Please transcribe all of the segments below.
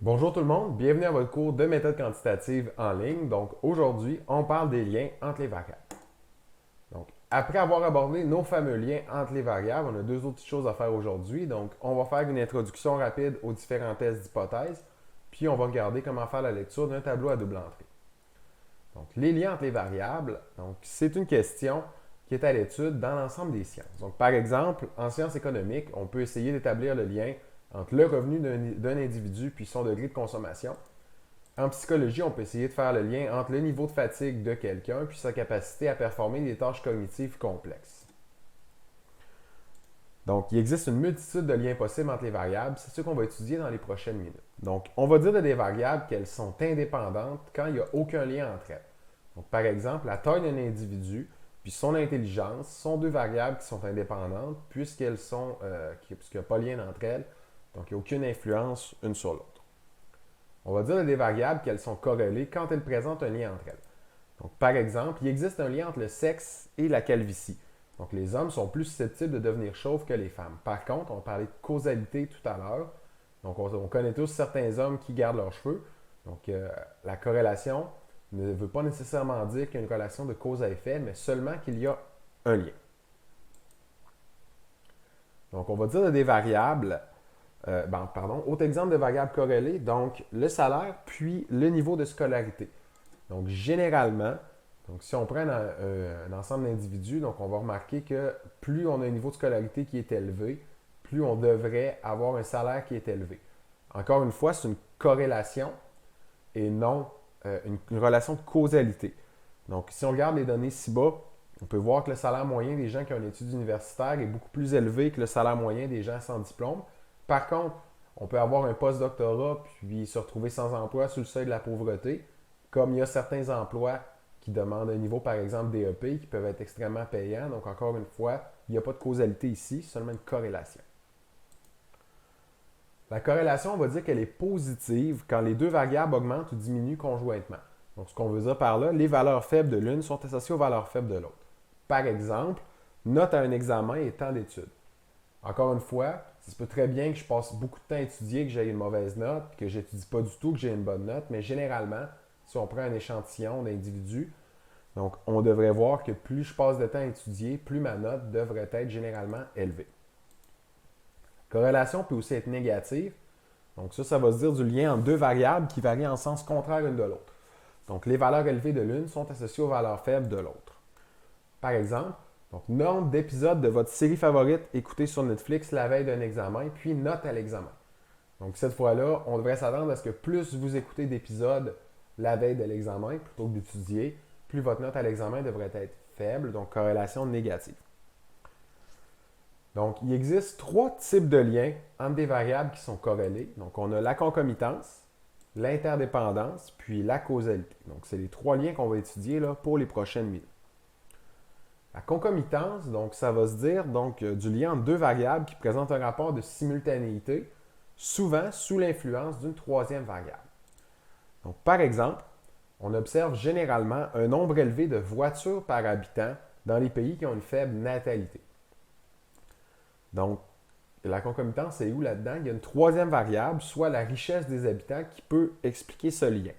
Bonjour tout le monde, bienvenue à votre cours de méthode quantitative en ligne. Donc aujourd'hui, on parle des liens entre les variables. Donc après avoir abordé nos fameux liens entre les variables, on a deux autres choses à faire aujourd'hui. Donc on va faire une introduction rapide aux différents tests d'hypothèse, puis on va regarder comment faire la lecture d'un tableau à double entrée. Donc les liens entre les variables, donc c'est une question qui est à l'étude dans l'ensemble des sciences. Donc par exemple, en sciences économiques, on peut essayer d'établir le lien entre le revenu d'un individu puis son degré de consommation. En psychologie, on peut essayer de faire le lien entre le niveau de fatigue de quelqu'un puis sa capacité à performer des tâches cognitives complexes. Donc, il existe une multitude de liens possibles entre les variables. C'est ce qu'on va étudier dans les prochaines minutes. Donc, on va dire de des variables qu'elles sont indépendantes quand il n'y a aucun lien entre elles. Donc, par exemple, la taille d'un individu puis son intelligence sont deux variables qui sont indépendantes puisqu'il n'y a pas de lien entre elles. Donc, il n'y a aucune influence une sur l'autre. On va dire des variables qu'elles sont corrélées quand elles présentent un lien entre elles. Donc, par exemple, il existe un lien entre le sexe et la calvitie. Donc, les hommes sont plus susceptibles de devenir chauves que les femmes. Par contre, on parlait de causalité tout à l'heure. Donc, on connaît tous certains hommes qui gardent leurs cheveux. Donc, la corrélation ne veut pas nécessairement dire qu'il y a une relation de cause à effet, mais seulement qu'il y a un lien. Donc, on va dire des variables autre exemple de variables corrélées, donc le salaire puis le niveau de scolarité. Donc, généralement, donc si on prend un ensemble d'individus, donc on va remarquer que plus on a un niveau de scolarité qui est élevé, plus on devrait avoir un salaire qui est élevé. Encore une fois, c'est une corrélation et non une relation de causalité. Donc, si on regarde les données ci-bas, on peut voir que le salaire moyen des gens qui ont une étude universitaire est beaucoup plus élevé que le salaire moyen des gens sans diplôme. Par contre, on peut avoir un post-doctorat puis se retrouver sans emploi sous le seuil de la pauvreté, comme il y a certains emplois qui demandent un niveau, par exemple, DEP, qui peuvent être extrêmement payants. Donc, encore une fois, il n'y a pas de causalité ici, seulement une corrélation. La corrélation, on va dire qu'elle est positive quand les deux variables augmentent ou diminuent conjointement. Donc, ce qu'on veut dire par là, les valeurs faibles de l'une sont associées aux valeurs faibles de l'autre. Par exemple, note à un examen et temps d'études. Encore une fois, ça se peut très bien que je passe beaucoup de temps à étudier, que j'ai une mauvaise note, que je n'étudie pas du tout, que j'ai une bonne note, mais généralement, si on prend un échantillon d'individus, donc on devrait voir que plus je passe de temps à étudier, plus ma note devrait être généralement élevée. Corrélation peut aussi être négative. Donc ça va se dire du lien entre deux variables qui varient en sens contraire l'une de l'autre. Donc les valeurs élevées de l'une sont associées aux valeurs faibles de l'autre. Par exemple, donc nombre d'épisodes de votre série favorite écoutés sur Netflix la veille d'un examen, puis note à l'examen. Donc cette fois-là, on devrait s'attendre à ce que plus vous écoutez d'épisodes la veille de l'examen plutôt que d'étudier, plus votre note à l'examen devrait être faible, donc corrélation négative. Donc, il existe trois types de liens entre des variables qui sont corrélées. Donc, on a la concomitance, l'interdépendance, puis la causalité. Donc, c'est les trois liens qu'on va étudier là, pour les prochaines minutes. La concomitance, donc, ça va se dire du lien entre deux variables qui présentent un rapport de simultanéité, souvent sous l'influence d'une troisième variable. Donc, par exemple, on observe généralement un nombre élevé de voitures par habitant dans les pays qui ont une faible natalité. Donc, la concomitance, c'est où là-dedans? Il y a une troisième variable, soit la richesse des habitants, qui peut expliquer ce lien.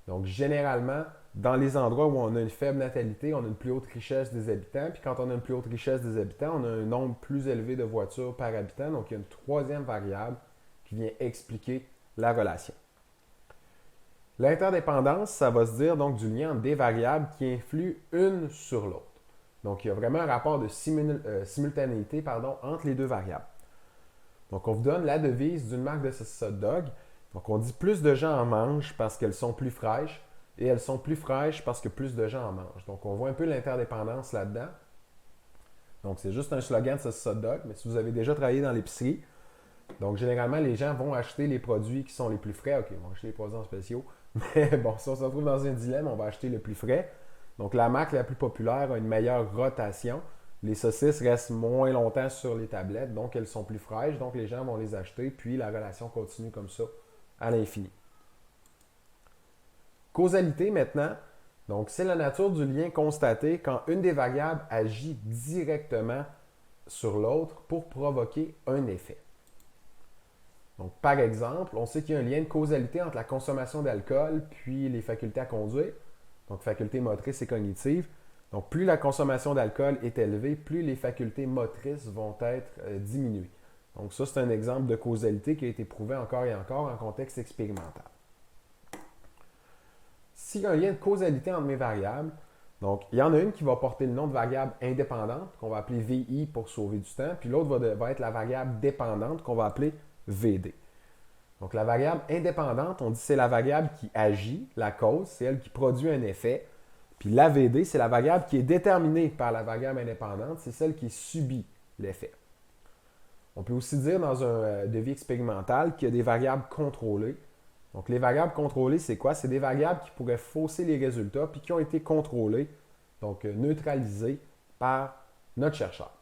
Donc, généralement, dans les endroits où on a une faible natalité, on a une plus haute richesse des habitants. Puis quand on a une plus haute richesse des habitants, on a un nombre plus élevé de voitures par habitant. Donc, il y a une troisième variable qui vient expliquer la relation. L'interdépendance, ça va se dire donc du lien entre des variables qui influent une sur l'autre. Donc, il y a vraiment un rapport de simultanéité entre les deux variables. Donc, on vous donne la devise d'une marque de saucisses hot dog. Donc, on dit plus de gens en mangent parce qu'elles sont plus fraîches et elles sont plus fraîches parce que plus de gens en mangent. Donc, on voit un peu l'interdépendance là-dedans. Donc, c'est juste un slogan de saucisses hot dog, mais si vous avez déjà travaillé dans l'épicerie, donc généralement, les gens vont acheter les produits qui sont les plus frais. OK, ils vont acheter les produits en spéciaux. Mais bon, si on se retrouve dans un dilemme, on va acheter le plus frais. Donc, la marque la plus populaire a une meilleure rotation. Les saucisses restent moins longtemps sur les tablettes, donc elles sont plus fraîches, donc les gens vont les acheter, puis la relation continue comme ça à l'infini. Causalité maintenant, donc c'est la nature du lien constaté quand une des variables agit directement sur l'autre pour provoquer un effet. Donc, par exemple, on sait qu'il y a un lien de causalité entre la consommation d'alcool puis les facultés à conduire, donc facultés motrices et cognitives. Donc, plus la consommation d'alcool est élevée, plus les facultés motrices vont être diminuées. Donc, ça, c'est un exemple de causalité qui a été prouvé encore et encore en contexte expérimental. S'il y a un lien de causalité entre mes variables, donc il y en a une qui va porter le nom de variable indépendante, qu'on va appeler VI pour sauver du temps, puis l'autre va être la variable dépendante, qu'on va appeler VD. Donc la variable indépendante, on dit c'est la variable qui agit, la cause, c'est elle qui produit un effet. Puis la VD, c'est la variable qui est déterminée par la variable indépendante, c'est celle qui subit l'effet. On peut aussi dire dans un devis expérimental qu'il y a des variables contrôlées. Donc, les variables contrôlées, c'est quoi? C'est des variables qui pourraient fausser les résultats puis qui ont été contrôlées, donc neutralisées par notre chercheur.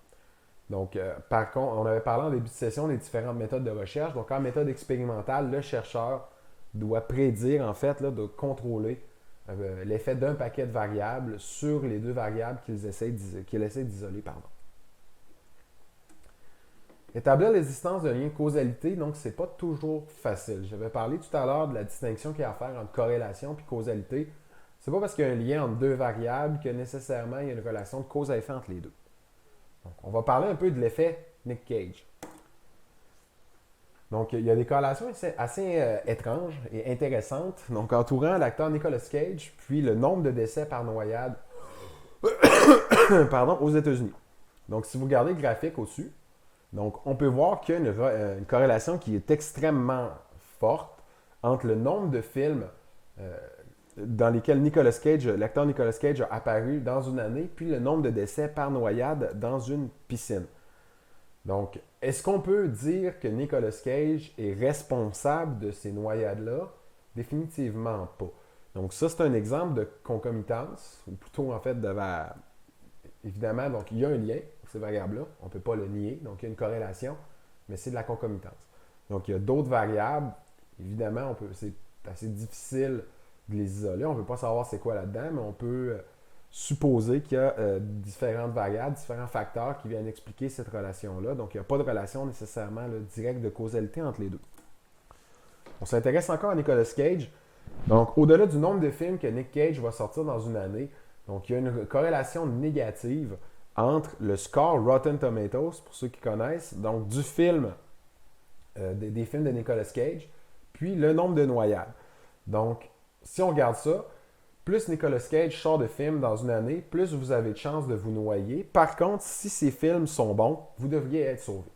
Donc, par contre, on avait parlé en début de session des différentes méthodes de recherche. Donc, en méthode expérimentale, le chercheur doit prédire, en fait, là, de contrôler l'effet d'un paquet de variables sur les deux variables qu'il essaie d'isoler. Établir l'existence d'un lien de causalité, donc, c'est pas toujours facile. J'avais parlé tout à l'heure de la distinction qu'il y a à faire entre corrélation et causalité. C'est pas parce qu'il y a un lien entre deux variables que nécessairement il y a une relation de cause à effet entre les deux. Donc, on va parler un peu de l'effet Nick Cage. Donc, il y a des corrélations assez étranges et intéressantes, donc entourant l'acteur Nicolas Cage, puis le nombre de décès par noyade aux États-Unis. Donc, si vous regardez le graphique au-dessus, donc, on peut voir qu'il y a une corrélation qui est extrêmement forte entre le nombre de films dans lesquels l'acteur Nicolas Cage a apparu dans une année, puis le nombre de décès par noyade dans une piscine. Donc, est-ce qu'on peut dire que Nicolas Cage est responsable de ces noyades-là? Définitivement pas. Donc, ça, c'est un exemple de concomitance, ou plutôt, en fait, évidemment, donc, il y a un lien pour ces variables-là. On ne peut pas le nier. Donc, il y a une corrélation, mais c'est de la concomitance. Donc, il y a d'autres variables. Évidemment, c'est assez difficile de les isoler. On ne peut pas savoir c'est quoi là-dedans, mais on peut supposer qu'il y a différentes variables, différents facteurs qui viennent expliquer cette relation-là. Donc, il n'y a pas de relation nécessairement directe de causalité entre les deux. On s'intéresse encore à Nicolas Cage. Donc, au-delà du nombre de films que Nick Cage va sortir dans une année, donc il y a une corrélation négative entre le score Rotten Tomatoes, pour ceux qui connaissent, donc du film, des films de Nicolas Cage, puis le nombre de noyades. Donc, si on regarde ça, plus Nicolas Cage sort de films dans une année, plus vous avez de chances de vous noyer. Par contre, si ces films sont bons, vous devriez être sauvé.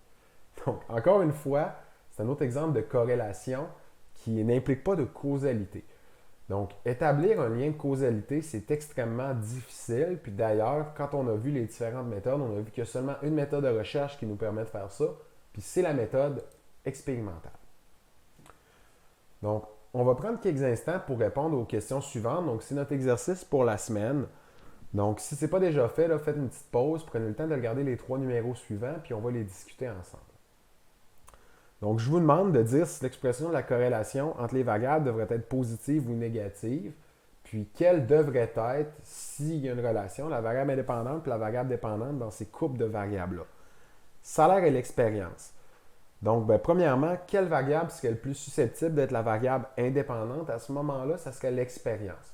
Donc, encore une fois, c'est un autre exemple de corrélation qui n'implique pas de causalité. Donc, établir un lien de causalité, c'est extrêmement difficile. Puis d'ailleurs, quand on a vu les différentes méthodes, on a vu qu'il y a seulement une méthode de recherche qui nous permet de faire ça, puis c'est la méthode expérimentale. Donc, on va prendre quelques instants pour répondre aux questions suivantes. Donc, c'est notre exercice pour la semaine. Donc, si ce n'est pas déjà fait, là, faites une petite pause, prenez le temps de regarder les 3 numéros suivants, puis on va les discuter ensemble. Donc, je vous demande de dire si l'expression de la corrélation entre les variables devrait être positive ou négative, puis quelle devrait être, s'il y a une relation, la variable indépendante et la variable dépendante dans ces couples de variables-là. Salaire et l'expérience. Donc, premièrement, quelle variable serait le plus susceptible d'être la variable indépendante? À ce moment-là, ça serait l'expérience.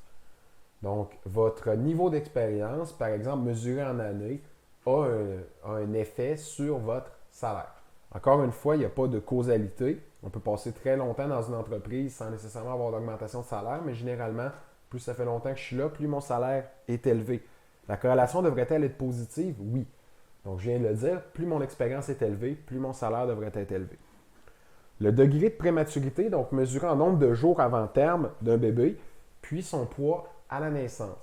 Donc, votre niveau d'expérience, par exemple, mesuré en années, a un effet sur votre salaire. Encore une fois, il n'y a pas de causalité. On peut passer très longtemps dans une entreprise sans nécessairement avoir d'augmentation de salaire, mais généralement, plus ça fait longtemps que je suis là, plus mon salaire est élevé. La corrélation devrait-elle être positive? Oui. Donc, je viens de le dire, plus mon expérience est élevée, plus mon salaire devrait être élevé. Le degré de prématurité, donc mesuré en nombre de jours avant terme d'un bébé, puis son poids à la naissance.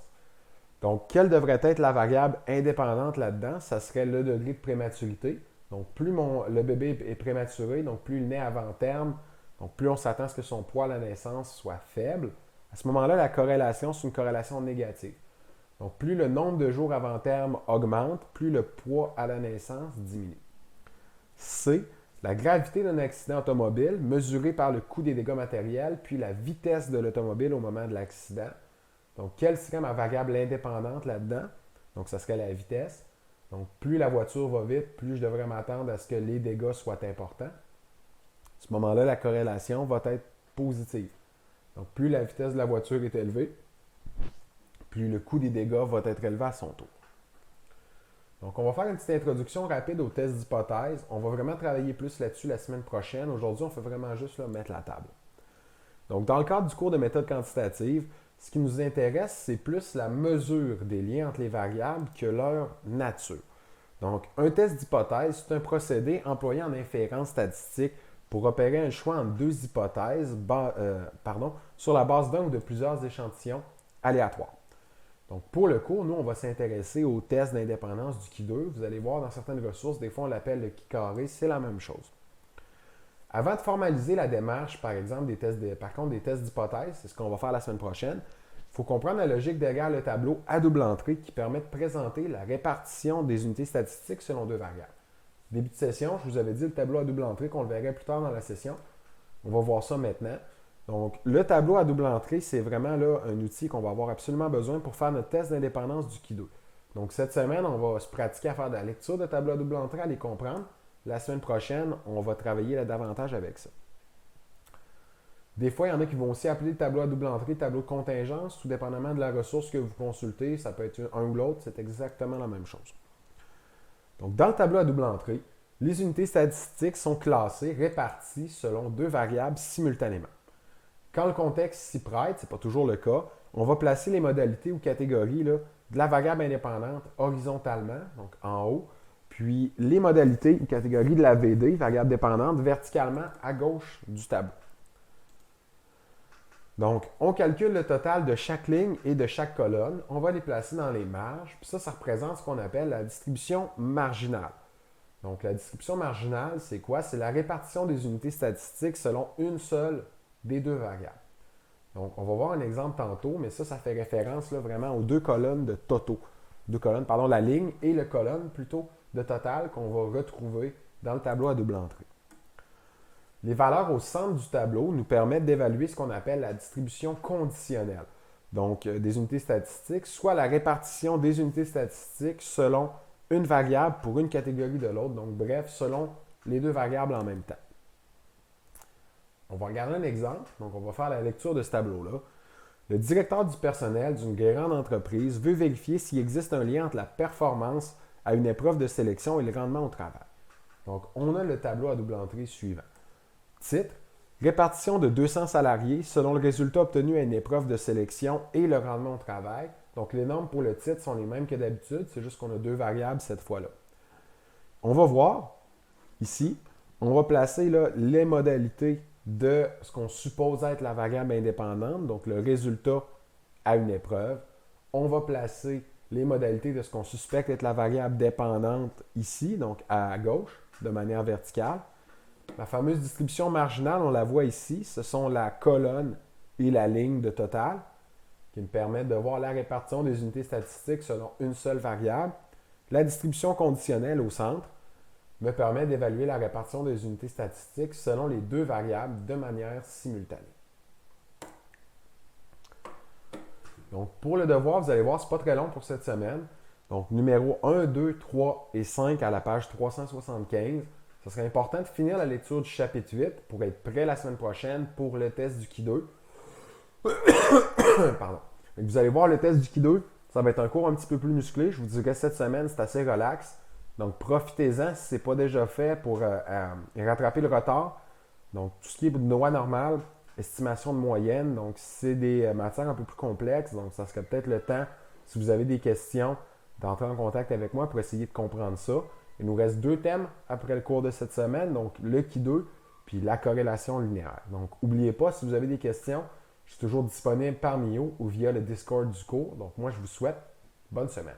Donc, quelle devrait être la variable indépendante là-dedans? Ça serait le degré de prématurité. Donc, plus le bébé est prématuré, donc plus il naît avant terme, donc plus on s'attend à ce que son poids à la naissance soit faible. À ce moment-là, la corrélation, c'est une corrélation négative. Donc, plus le nombre de jours avant terme augmente, plus le poids à la naissance diminue. C. La gravité d'un accident automobile mesurée par le coût des dégâts matériels, puis la vitesse de l'automobile au moment de l'accident. Donc, quelle serait ma variable indépendante là-dedans? Donc, ça serait la vitesse. Donc, plus la voiture va vite, plus je devrais m'attendre à ce que les dégâts soient importants. ce moment-là, la corrélation va être positive. Donc, plus la vitesse de la voiture est élevée, plus le coût des dégâts va être élevé à son tour. Donc, on va faire une petite introduction rapide au test d'hypothèse. On va vraiment travailler plus là-dessus la semaine prochaine. Aujourd'hui, on fait vraiment juste là, mettre la table. Donc, dans le cadre du cours de méthode quantitative, ce qui nous intéresse, c'est plus la mesure des liens entre les variables que leur nature. Donc, un test d'hypothèse, c'est un procédé employé en inférence statistique pour opérer un choix entre deux hypothèses sur la base d'un ou de plusieurs échantillons aléatoires. Donc, pour le cours, nous, on va s'intéresser au test d'indépendance du Qui2. Vous allez voir dans certaines ressources, des fois, on l'appelle le Qui-carré, c'est la même chose. Avant de formaliser la démarche, par exemple, des tests d'hypothèse, c'est ce qu'on va faire la semaine prochaine, il faut comprendre la logique derrière le tableau à double entrée qui permet de présenter la répartition des unités statistiques selon deux variables. Début de session, je vous avais dit le tableau à double entrée qu'on le verrait plus tard dans la session. On va voir ça maintenant. Donc, le tableau à double entrée, c'est vraiment là, un outil qu'on va avoir absolument besoin pour faire notre test d'indépendance du Qui2. Donc, cette semaine, on va se pratiquer à faire de la lecture de tableau à double entrée, à les comprendre. La semaine prochaine, on va travailler là davantage avec ça. Des fois, il y en a qui vont aussi appeler le tableau à double entrée tableau de contingence, tout dépendamment de la ressource que vous consultez. Ça peut être un ou l'autre, c'est exactement la même chose. Donc, dans le tableau à double entrée, les unités statistiques sont classées, réparties selon deux variables simultanément. Quand le contexte s'y prête, ce n'est pas toujours le cas, on va placer les modalités ou catégories là, de la variable indépendante horizontalement, donc en haut, puis les modalités ou catégories de la VD, variable dépendante, verticalement à gauche du tableau. Donc, on calcule le total de chaque ligne et de chaque colonne. On va les placer dans les marges. Puis ça représente ce qu'on appelle la distribution marginale. Donc, la distribution marginale, c'est quoi? C'est la répartition des unités statistiques selon une seule des deux variables. Donc, on va voir un exemple tantôt, mais ça fait référence là, vraiment aux deux colonnes de totaux. La ligne et le colonne plutôt de total qu'on va retrouver dans le tableau à double entrée. Les valeurs au centre du tableau nous permettent d'évaluer ce qu'on appelle la distribution conditionnelle. Donc, des unités statistiques, soit la répartition des unités statistiques selon une variable pour une catégorie de l'autre. Donc, bref, selon les deux variables en même temps. On va regarder un exemple. Donc, on va faire la lecture de ce tableau-là. Le directeur du personnel d'une grande entreprise veut vérifier s'il existe un lien entre la performance à une épreuve de sélection et le rendement au travail. Donc, on a le tableau à double entrée suivant. Titre, répartition de 200 salariés selon le résultat obtenu à une épreuve de sélection et le rendement au travail. Donc, les normes pour le titre sont les mêmes que d'habitude, c'est juste qu'on a deux variables cette fois-là. On va voir, ici, on va placer là, les modalités de ce qu'on suppose être la variable indépendante, donc le résultat à une épreuve. On va placer les modalités de ce qu'on suspecte être la variable dépendante ici, donc à gauche, de manière verticale. La fameuse distribution marginale, on la voit ici, ce sont la colonne et la ligne de total qui me permettent de voir la répartition des unités statistiques selon une seule variable. La distribution conditionnelle au centre me permet d'évaluer la répartition des unités statistiques selon les deux variables de manière simultanée. Donc, pour le devoir, vous allez voir, ce n'est pas très long pour cette semaine. Donc, numéro 1, 2, 3 et 5 à la page 375. Ce serait important de finir la lecture du chapitre 8 pour être prêt la semaine prochaine pour le test du Qui2. Pardon. Donc, vous allez voir le test du Qui2, ça va être un cours un petit peu plus musclé. Je vous dirais cette semaine, c'est assez relax. Donc, profitez-en si ce n'est pas déjà fait pour rattraper le retard. Donc, tout ce qui est de loi normale, estimation de moyenne, donc c'est des matières un peu plus complexes. Donc, ça serait peut-être le temps, si vous avez des questions, d'entrer en contact avec moi pour essayer de comprendre ça. Il nous reste 2 thèmes après le cours de cette semaine, donc le Qui2 puis la corrélation linéaire. Donc, n'oubliez pas, si vous avez des questions, je suis toujours disponible par Mio ou via le Discord du cours. Donc, moi, je vous souhaite bonne semaine.